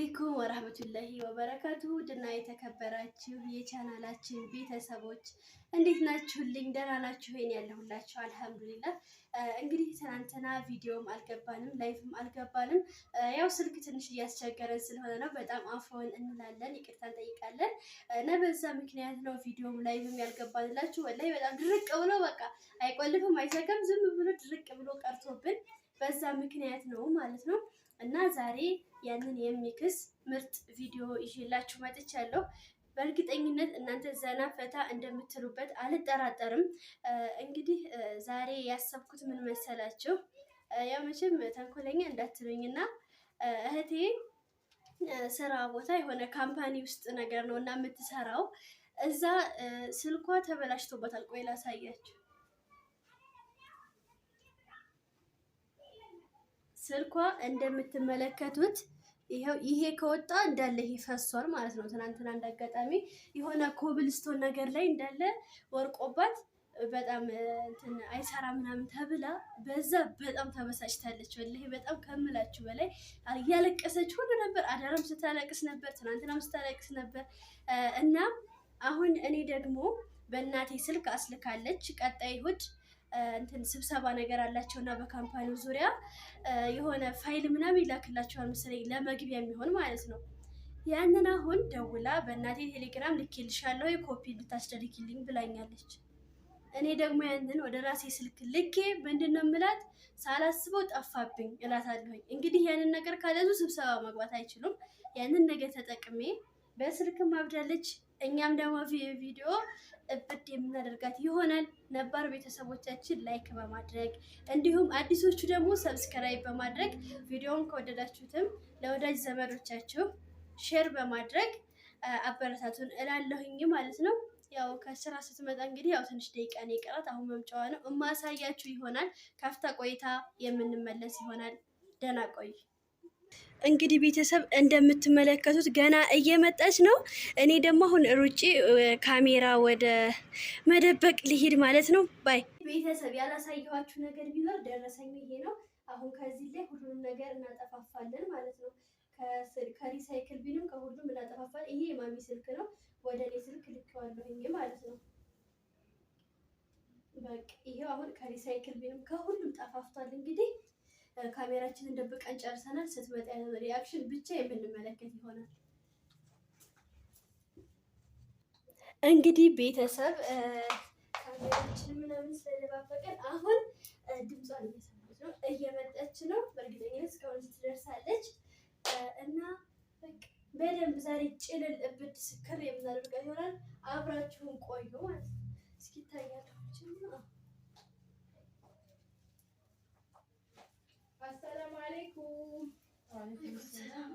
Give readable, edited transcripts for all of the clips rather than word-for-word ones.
አለይኩም ወራህመቱላሂ ወበረካቱሁ ድና የተከበራችሁ የቻናላችን ቤተሰቦች እንዴት ናችሁልኝ? ደህና ናችሁ? ወይን ያለሁላችሁ አልሐምዱሊላህ። እንግዲህ ትናንትና ቪዲዮም አልገባንም ላይፍም አልገባንም። ያው ስልክ ትንሽ እያስቸገረን ስለሆነ ነው። በጣም አፍሮን እንላለን፣ ይቅርታ እንጠይቃለን። በዛ ምክንያት ነው ቪዲዮም ላይፍም ያልገባንላችሁ። ወላሂ በጣም ድርቅ ብሎ በቃ አይቆልፍም አይዘጋም፣ ዝም ብሎ ድርቅ ብሎ ቀርቶብን በዛ ምክንያት ነው ማለት ነው። እና ዛሬ ያንን የሚክስ ምርጥ ቪዲዮ ይዤላችሁ መጥቻለሁ። በእርግጠኝነት እናንተ ዘና ፈታ እንደምትሉበት አልጠራጠርም። እንግዲህ ዛሬ ያሰብኩት ምን መሰላችሁ? ያው መቼም ተንኮለኛ እንዳትሉኝና እህቴ ስራ ቦታ የሆነ ካምፓኒ ውስጥ ነገር ነው እና የምትሰራው እዛ ስልኳ ተበላሽቶበታል። ቆይ ላሳያችሁ። ስልኳ እንደምትመለከቱት ይሄ ከወጣ እንዳለ ይሄ ፈሷል ማለት ነው። ትናንትና እንዳጋጣሚ የሆነ ኮብልስቶን ነገር ላይ እንዳለ ወርቆባት በጣም እንትን አይሰራ ምናምን ተብላ በዛ በጣም ተበሳጭታለች። ወላሂ በጣም ከምላችሁ በላይ እያለቀሰች ሁሉ ነበር። አዳራም ስታለቅስ ነበር፣ ትናንትናም ስታለቅስ ነበር። እና አሁን እኔ ደግሞ በእናቴ ስልክ አስልካለች። ቀጣይ እሑድ እንትን ስብሰባ ነገር አላቸውና በካምፓኒው ዙሪያ የሆነ ፋይል ምናምን ይላክላቸዋል መሰለኝ ለመግቢያ የሚሆን ማለት ነው። ያንን አሁን ደውላ በእናቴ ቴሌግራም ልኬልሻለሁ ኮፒ እንድታስደርጊልኝ ብላኛለች። እኔ ደግሞ ያንን ወደ ራሴ ስልክ ልኬ ምንድነው የምላት ሳላስበው ጠፋብኝ እላታለሁኝ። እንግዲህ ያንን ነገር ካለዙ ስብሰባ መግባት አይችሉም። ያንን ነገር ተጠቅሜ በስልክ ማብዳለች። እኛም ደግሞ ቪዲዮ እብድ የምናደርጋት ይሆናል። ነባር ቤተሰቦቻችን ላይክ በማድረግ እንዲሁም አዲሶቹ ደግሞ ሰብስክራይብ በማድረግ ቪዲዮውን ከወደዳችሁትም ለወዳጅ ዘመዶቻችሁ ሼር በማድረግ አበረታቱን እላለሁኝ ማለት ነው። ያው ከስራ ስትመጣ እንግዲህ ያው ትንሽ ደቂቃ ነው የቀራት። አሁን መምጫዋ ነው እማሳያችሁ ይሆናል። ካፍታ ቆይታ የምንመለስ ይሆናል። ደህና ቆይ። እንግዲህ ቤተሰብ እንደምትመለከቱት ገና እየመጣች ነው። እኔ ደግሞ አሁን ሩጬ ካሜራ ወደ መደበቅ ሊሄድ ማለት ነው። ባይ ቤተሰብ ያላሳየኋችሁ ነገር ቢኖር ደረሰኝ ይሄ ነው። አሁን ከዚህ ላይ ሁሉንም ነገር እናጠፋፋለን ማለት ነው። ከሪሳይክል ቢንም ከሁሉም እናጠፋፋለን። ይሄ የማሚ ስልክ ነው። ወደ እኔ ስልክ ልኬዋለሁኝ ማለት ነው። በቃ ይሄው አሁን ከሪሳይክል ቢንም ከሁሉም ጠፋፍቷል። እንግዲህ ካሜራችንን ደብቀን ጨርሰናል። ስትመጣ ያለው ሪአክሽን ብቻ የምንመለከት ይሆናል። እንግዲህ ቤተሰብ ካሜራችንን ምናምን ስለደባበቀን አሁን ድምጿን እየሰማች ነው፣ እየመጣች ነው። በእርግጠኝነት እስካሁን ትደርሳለች እና በደንብ ዛሬ ጭልል እብድ ስክር የምናደርገው ይሆናል። አብራችሁን ቆዩ ማለት ነው። እስኪ ታያላችሁ። አሰላሙ አለይኩም። ወአለይኩም ሰላም።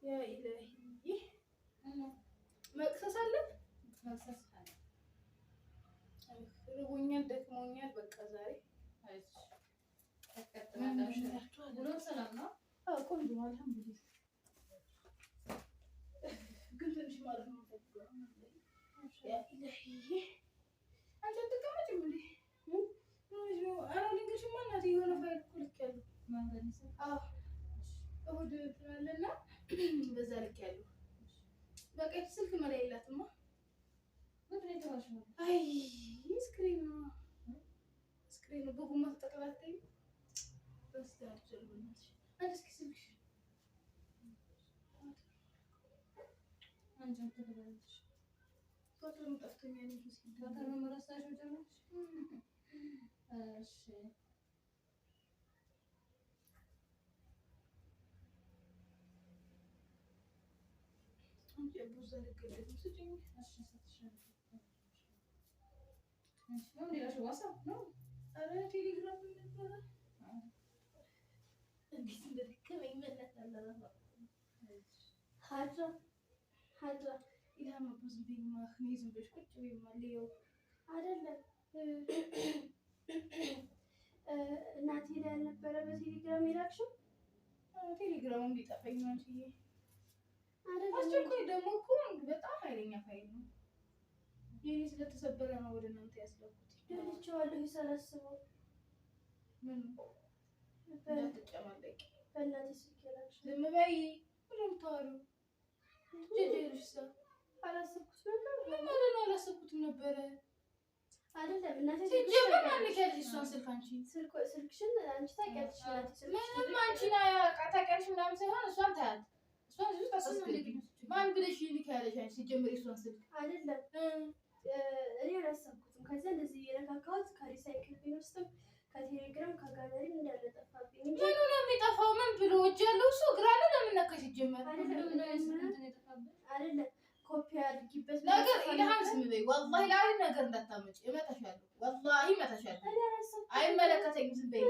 ያ ኢላሂ መቅሰስ አለ። ርቦኛል፣ ደክሞኛል። በቃ ዛሬ ሰላም ነው። ቆንጆ ነው አልሐምዱሊላህ። ግን ትንሽ ማለት ነው። ያ ኢላሂ አንቺ አትቀመጭም እንዴ? ስልክ መላይ የላትማ። ምንድን ነው የተባልሽው? አይ ስክሪን በጉማ ተጠቅላታይ በስተያቸው ልብናሽ አንቺ እስኪ ስልክሽ አንቺ ተበላሽ ባትሪው ጠፍቶኛል። ባትሪው መረሳሽው ጀመርሽ? እሺ አንቺ ብዙ አልገለጽ ስጭኝ። እሺ ሰጥሻለሁ። እሺ ነው ሌላሽ ዋትስአፕ ነው? ኧረ ቴሌግራም ነበረ። እንዴት እንደደከመኝ መለስ አለራማ ሀድራ ኢላማ ብዙ ቢማ ዝም ብለሽ ቁጭ በይማ ልየው አይደለም እናቴ ላይ ያልነበረ በቴሌግራም የላክሽው? ቴሌግራሙን ቢጠፋኝ ነው አንቺዬ። አይደለም አስቸኳይ ደግሞ እኮ በጣም ኃይለኛ ፋይል ነው። የኔ ስለተሰበረ ነው ወደ እናንተ ያስለኩት። ደልቼዋለሁ ሳላስበው። ምን እንዳትጨማለቂ በእናቴ ስልክ የላክሽው? ዝም በይ። ምንም ታወሩ ጀጀልሽሳ አላሰብኩትም ነበር። ምን ማለት ነው? አላሰብኩትም ነበረ። አይደለም እናቴ ሲጀመር ማን ከልጅ እሷን ስልክ አንቺ ስልክሽን አንቺ ታውቂያለሽ። እናቴ ስልክሽ ምንም አንቺና ታውቂያለሽ ምናምን ሳይሆን እሷን ታያት። እሷን ልጅ ታስፈልጊ ማን ብለሽ ይልክ ያለሽ አንቺ ሲጀመር እሷን ስልክ አይደለም እኔ አላሰብኩትም። ከዛ እንደዚህ የነካካሁት ከሪሳይክል ቢን ውስጥም ከቴሌግራም ከጋለሪም እንዳለ ጠፋብኝ እንጂ ምኑ ነው የሚጠፋው? ምን ብሎ እጅ ያለው እሱ እግር አለ ለምን ነካሽ? ሲጀመር አይደለም ኮፒ አድርጊበት ነገር ኢልሃም ዝም በይ። ወላሂ ላይ ነገር እንዳታመጪ እመታሻለሁ። ወላሂ እመታሻለሁ። አይመለከተኝም። ዝም በይ።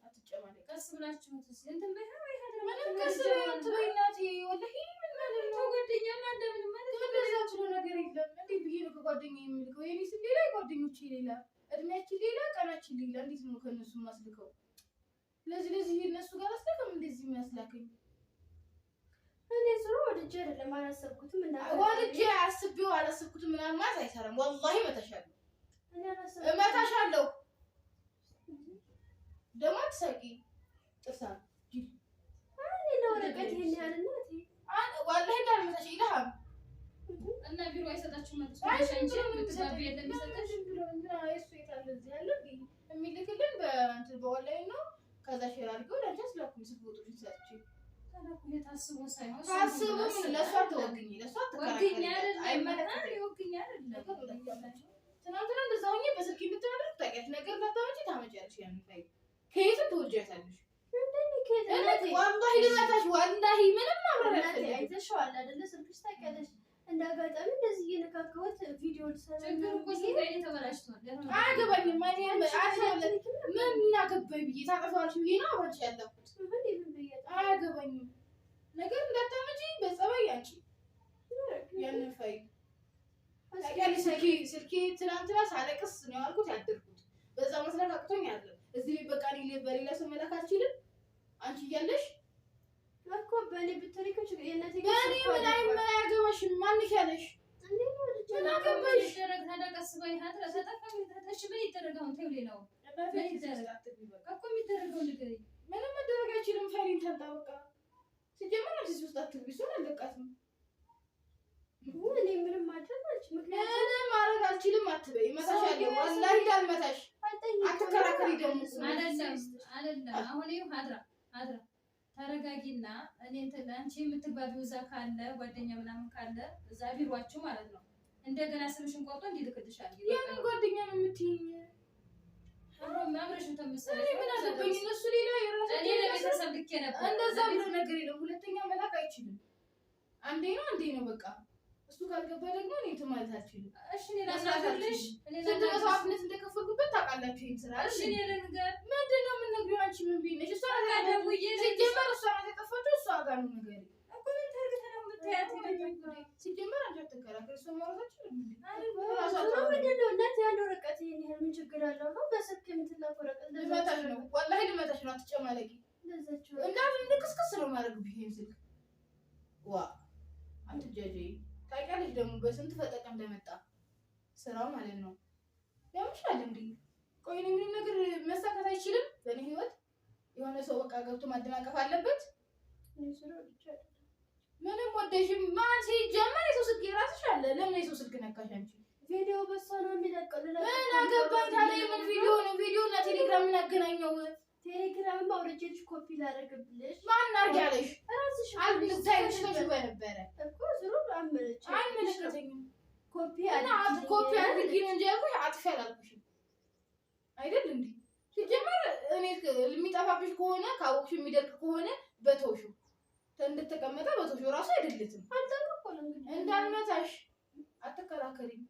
አትጨማለቂ። ቀስ ብላችሁ እንትን በይ ነው ይሄ ምንም ቀስ ትበይ እናቴ። ወላሂ ምን ማለት ነው? ጓደኛና እንደምን ማለት ነው? እንደዛ ብሎ ነገር የለም። እንዴ ብዬ ነው ከጓደኛዬ የምልከው? የኔ ስም ሌላ፣ ጓደኞቼ ሌላ፣ እድሜያችን ሌላ፣ ቀናችን ሌላ። እንዴት ነው ከነሱ ማስልከው? ለዚህ እነሱ ጋር አስልከም እንደዚህ የሚያስላከኝ እኔ ዙሮ ወድጄ አይደለም አላሰብኩትም። እና ወድጄ አስቤው አላሰብኩትም ምናምን ማለት አይሰራም። ወላሂ እመታሻለሁ። እኔ አላሰብኩትም። እመታሻለሁ። ደግሞ አትሳቂ። ጥርሳ እኔ ለወረቀት ይሄን ያህል እናቴ ወላሂ እንዳልመታሽ ኢልሃም እና ቢሮ አይሰጣችሁም ማለት ነው? እንጂ ምትባቢ የለም ይሰጣሽ ብሎ እንትና እሱ የታለ እዚህ ያለ የሚልክልን በእንትን በኦንላይን ነው። ከዛ ሼር አድርገው ለአንቺ አስላኩኝ። ስልክ ቁጥሩን ሰጥቼ ታስቦ ሳይሆን ታስቦ ለእሷ ተወግኝ ለእሷ ወግኝ አይደለም አይመለከተኝም። ወግኝ አይደለም። ትናንትና እንደዛ ሆኜ በስልክ የምትናደር ታውቂያለሽ። ነገር እንዳታመጪ ታመጪያለሽ። ያን ፋይል ከየትም ትወጃታለሽ። ወላሂ ልመታሽ። ወላሂ ምንም ማብራሪያ አይተሽዋል አይደለ? ስልክሽ ታውቂያለሽ። እንደ አጋጣሚ እንደዚህ እየነካካሁት ቪዲዮ ልሰራ ችግር እኮ ሲጋይ ተበላሽቷል። አያገባኝም። ምን እናገባኝ ብዬ ታጠፋዋለሽ ብዬ ነው አብረሽ ያለኩት። አያገባኝም። ነገር እንዳታመጪ በጸባይ አንቺ ያንን ፋይል ታውቂያለሽ። ስልኬ ትናንትና ሳለቅስ ነው ያልኩት ያደርኩት። በዛ መስራት አቅቶኝ አለ እዚህ ላይ በቃ በሌላ ሰው መላክ አልችልም። አንቺ እያለሽ እኮ በእኔ ብትሪኮ ችግር የእናቴ በእኔ ምን አያገባሽም። ማን ያለሽ ምን አገባሽ? ደረግ ታደቀስ በይ ሀድራ ተጠቀም ተተሽ በይ ይደረጋው ተው ሌላው እኮ የሚደረገው ነገር ምንም መደረግ አይችልም። ፋይሊን ታጣበቃ ሲጀመር እዚህ ውስጥ አትግቢ። እሱን አለቃትም እኔ ምንም ማድረግ አልችልም። ምንም ማድረግ አልችልም አትበይ። እመታሻለሁ። ወላሂ እንዳልመታሽ አትከራከሪ። ደግሞ አይደለም አሁን ይኸው ሀድራ ተረጋጊና እኔ እንትን አንቺ የምትግባቢው እዛ ካለ ጓደኛ ምናምን ካለ እዛ ቢሯችሁ ማለት ነው እንደገና ስምሽን ቆርጦ እንዲልክልሻል። የምን ጓደኛ ነው የምትይኝ? ማምረሽን ተመሰለ ምን አገባኝ? እነሱ ሌላ እኔ ለቤተሰብ ልኬ ነበር። እንደዛ ብሎ ነገር የለም። ሁለተኛ መላክ አይችልም። አንዴ ነው በቃ። እሱ ካልገባ ደግሞ እኔ እንትን ማለት አልችልም። እሺ እኔ ላሳፍርልሽ። ስንት መስዋዕትነት እንደከፈልኩበት ታውቃላችሁ። ይሄን ስራ እሺ እኔ ልንገር ምንድን ነው የምትነግሪው? አንቺ ምን ቢነሽ? እሷ ደውዬ ሲጀመር እሷ ናት የጠፋችው። እሷ ጋር ነው ነገር እኮ ምን ታርገታ ነው የምታያት? ሲጀመር አንቺ አትከራከሪ። እሷ ማውራታችሁ ምንድን ነው እናት ያለው ወረቀት ይሄን ያህል ምን ችግር አለው? ነው በስልክ የምትላክ ወረቀት ልመታሽ ነው። ወላሂ ልመታሽ ነው። አትጨማለቂ። እንደክስክስ ነው የማደርግብሽ ይሄን ስልክ ዋ አትጃጃይ። ታውቂያለሽ ደግሞ በስንት ፈጠቀ እንደመጣ ስራው ማለት ነው። ያምሻል እንዴ? ቆይ ነው ምንም ነገር መሳካት አይችልም በእኔ ህይወት። የሆነ ሰው በቃ ገብቶ ማደናቀፍ አለበት። ምንም ወደሽም ማን ሲጀመር የሰው ስልክ የራስሽ አለ። ለምን የሰው ስልክ ነካሽ አንቺ? ቪዲዮ በሷ ነው የሚለቀው። ምን አገባኝ ታዲያ? የምን ቪዲዮ ነው? ቪዲዮ እና ቴሌግራም ምን አገናኘው? ቴሌግራም አውርጄልሽ ኮፒ ላደርግብልሽ። ማን አድርጊ ያለሽ? ራስሽ አልብዛይሽ በነበረ እኮ ዝሩ አመለች አይመለከተኝም። ኮፒ አድርጊ ነው እንጂ ያልኩሽ አጥፊ አላልኩሽም አይደል እንዴ? ሲጀመር እኔ የሚጠፋብሽ ከሆነ ካወቅሽ የሚደርቅ ከሆነ በተውሹ እንድትቀመጠ በተውሹ ራሱ አይደለትም። እንዳልመታሽ አትከራከሪም።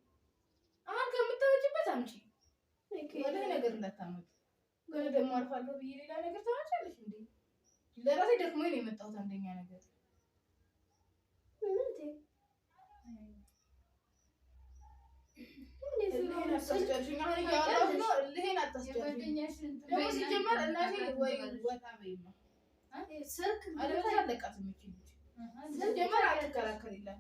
አሁን ከምታወጪበት አምጪ። ወደ ነገር እንዳታመጡ። ገና ደግሞ አልፋለሁ ብዬ ሌላ ነገር ታወጫለሽ እንዴ? ለራሴ ደክሞኝ ነው የመጣሁት። አንደኛ ነገር ሲጀመር እናቴ ወይ ወጣ በይማ ስልክ አለቃት የምችል ሲጀመር አትከራከሪላት።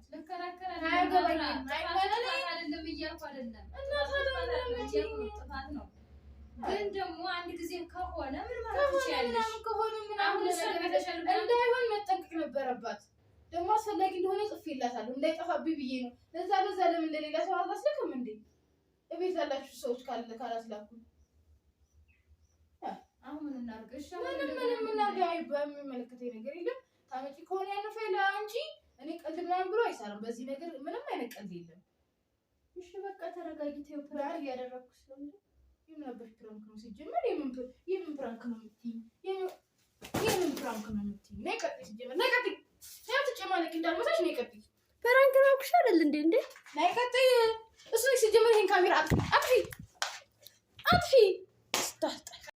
ግን ደግሞ አንድ ጊዜ ከሆነ ምን ማለት ይችላልሽ? እንዳይሆን መጠንቀቅ ነበረባት። ደግሞ አስፈላጊ እንደሆነ ጽፌላታለሁ እንዳይጠፋብኝ ብዬ ነው። ለዛ ለምን እንደሌላ ሰው አላስልክም እንዴ? እቤት ያላችሁ ሰዎች ካላስላኩ አሁን ምን እናድርግሽ? ምንም እናድርግ በሚመለከተኝ ነገር የለም። ታመጪ ከሆነ ያን ፋይል አንቺ እኔ ቀልድ ምናምን ብሎ አይሰራም። በዚህ ነገር ምንም አይነት ቀልድ የለም። እሺ በቃ ተረጋጊ። ተይው ፕራንክ እያደረኩሽ ነው። የምን ነበር ፕራንክ ነው ሲጀመር? የምን ፕራንክ ነው የምትይኝ? የምን ፕራንክ ነው የምትይኝ? ነይ ቀጥይ። ሲጀመር ነይ ቀጥይ። ያው ተጨማለቂ እንዳልመታሽ ነይ ቀጥይ። ፕራንክ ነው አልኩሽ አይደል እንዴ? ነይ ቀጥይ። እሱ ሲጀመር ይሄን ካሜራ አጥፊ